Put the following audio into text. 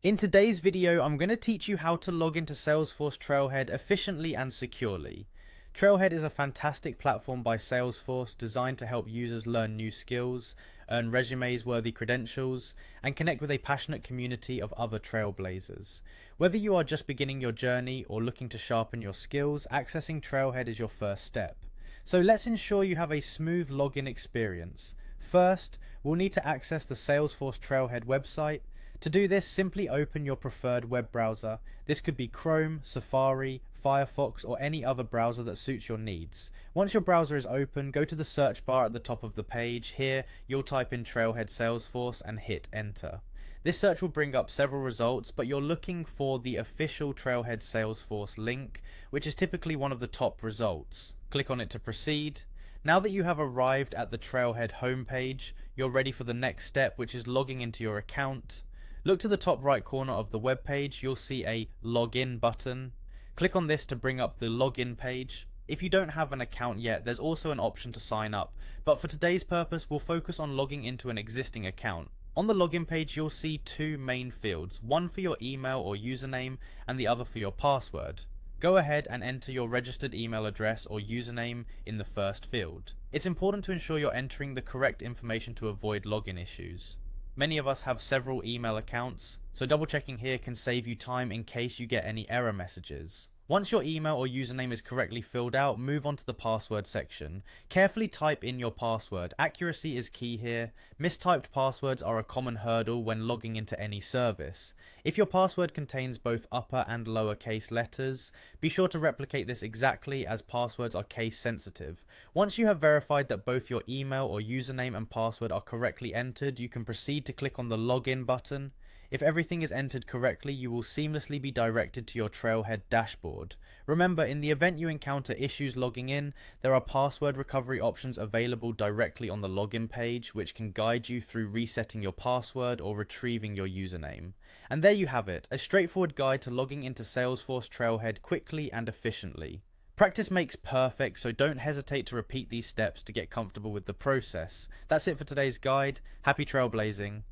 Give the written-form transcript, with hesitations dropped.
In today's video, I'm going to teach you how to log into Salesforce Trailhead efficiently and securely. Trailhead is a fantastic platform by Salesforce designed to help users learn new skills, earn resumes-worthy credentials, and connect with a passionate community of other trailblazers. Whether you are just beginning your journey or looking to sharpen your skills, accessing Trailhead is your first step. So let's ensure you have a smooth login experience. First, we'll need to access the Salesforce Trailhead website. To do this, simply open your preferred web browser. This could be Chrome, Safari, Firefox, or any other browser that suits your needs. Once your browser is open, go to the search bar at the top of the page. Here, you'll type in Trailhead Salesforce and hit enter. This search will bring up several results, but you're looking for the official Trailhead Salesforce link, which is typically one of the top results. Click on it to proceed. Now that you have arrived at the Trailhead homepage, you're ready for the next step, which is logging into your account. Look to the top right corner of the web page, you'll see a login button. Click on this to bring up the login page. If you don't have an account yet, there's also an option to sign up, but for today's purpose, we'll focus on logging into an existing account. On the login page, you'll see two main fields, one for your email or username and the other for your password. Go ahead and enter your registered email address or username in the first field. It's important to ensure you're entering the correct information to avoid login issues. Many of us have several email accounts, so double checking here can save you time in case you get any error messages. Once your email or username is correctly filled out, move on to the password section. Carefully type in your password. Accuracy is key here. Mistyped passwords are a common hurdle when logging into any service. If your password contains both upper and lowercase letters, be sure to replicate this exactly, as passwords are case sensitive. Once you have verified that both your email or username and password are correctly entered, you can proceed to click on the login button. If everything is entered correctly, you will seamlessly be directed to your Trailhead dashboard. Remember, in the event you encounter issues logging in, there are password recovery options available directly on the login page, which can guide you through resetting your password or retrieving your username. And there you have it, a straightforward guide to logging into Salesforce Trailhead quickly and efficiently. Practice makes perfect, so don't hesitate to repeat these steps to get comfortable with the process. That's it for today's guide. Happy trailblazing.